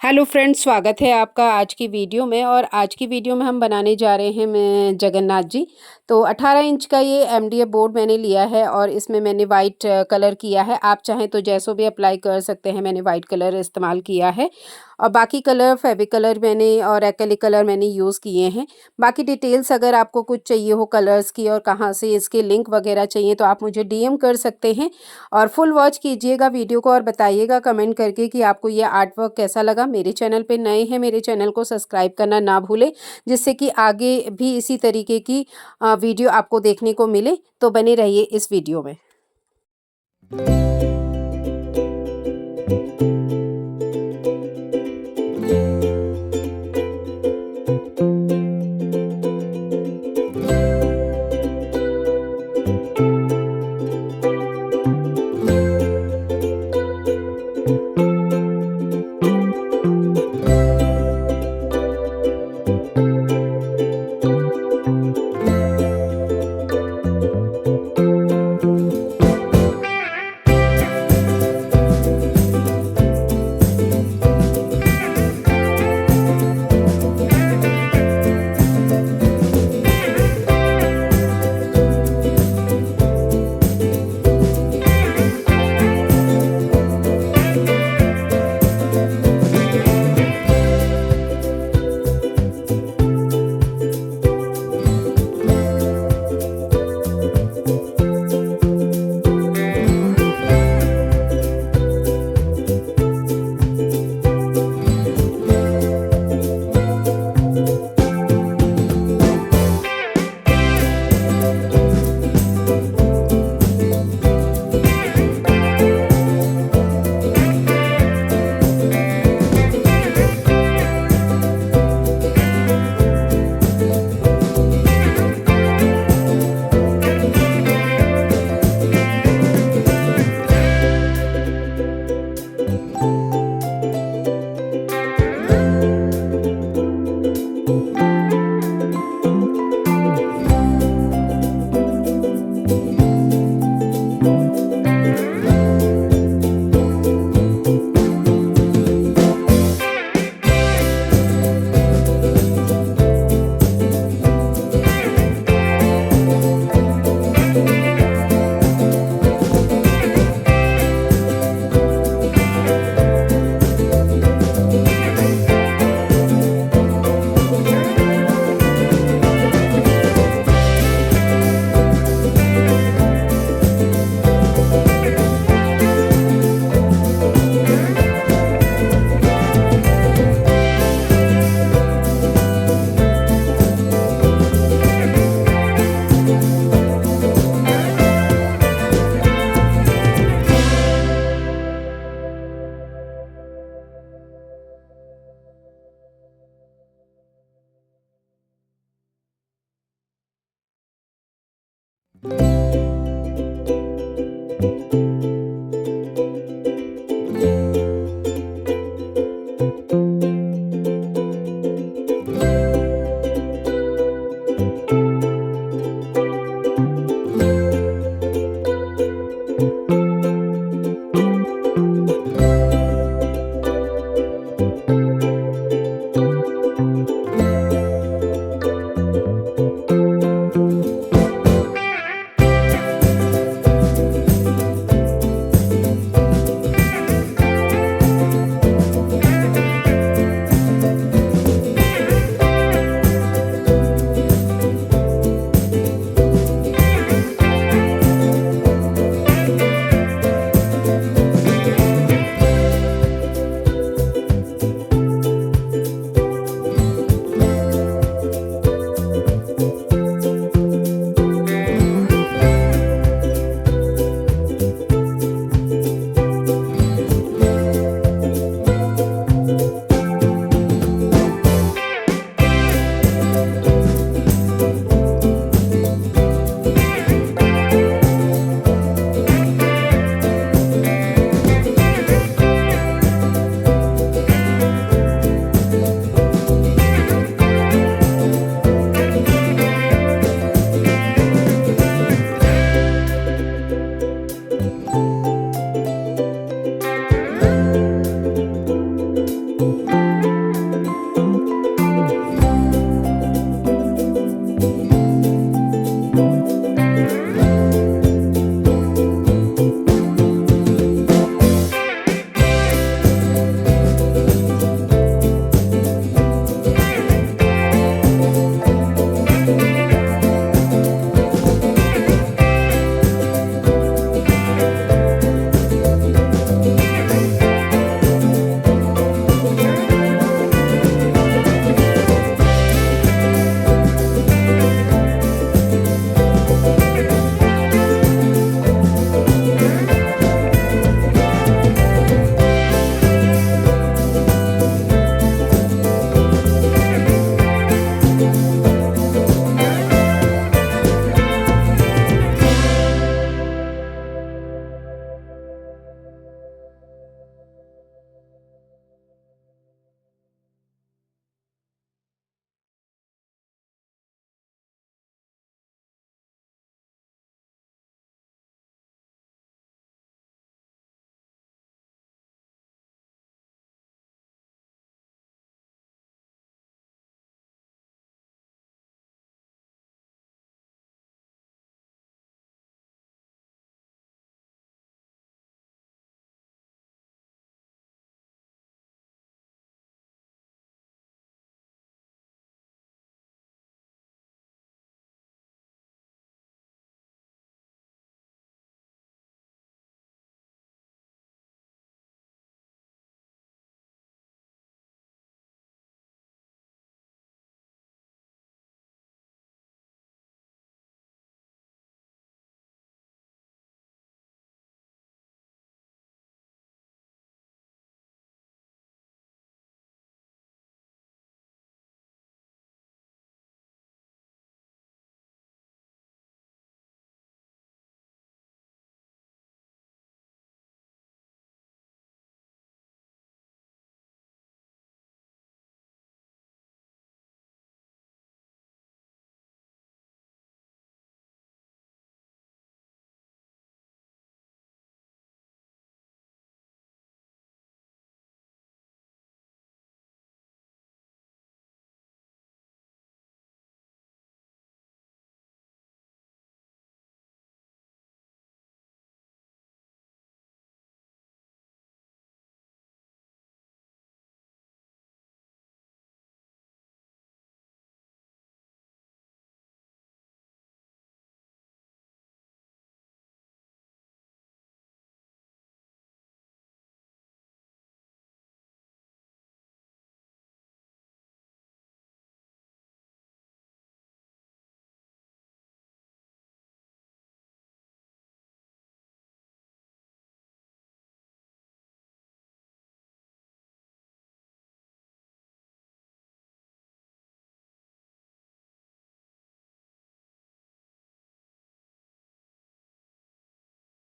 Hello friends, स्वागत है आपका आज की वीडियो में। और आज की वीडियो में हम बनाने जा रहे हैं मैं जगन्नाथ जी। तो 18 इंच का ये एमडीएफ बोर्ड मैंने लिया है और इसमें मैंने वाइट कलर किया है। आप चाहें तो जैसो भी अप्लाई कर सकते हैं। मैंने वाइट कलर इस्तेमाल किया है और बाकी कलर फेविक कलर मैंने और एक्रेलिक कलर मैंने यूज़ किए हैं। बाकी डिटेल्स अगर आपको कुछ चाहिए हो कलर्स की और कहाँ से इसके लिंक वगैरह चाहिए तो आप मुझे डीएम कर सकते हैं। और फुल वॉच कीजिएगा वीडियो को और बताइएगा कमेंट करके कि आपको ये आर्ट वर्क कैसा लगा। मेरे चैनल पे नए हैं, मेरे चैनल को सब्सक्राइब करना ना भूलें, जिससे कि आगे भी इसी तरीके की वीडियो आपको देखने को मिले। तो बने रहिए इस वीडियो में।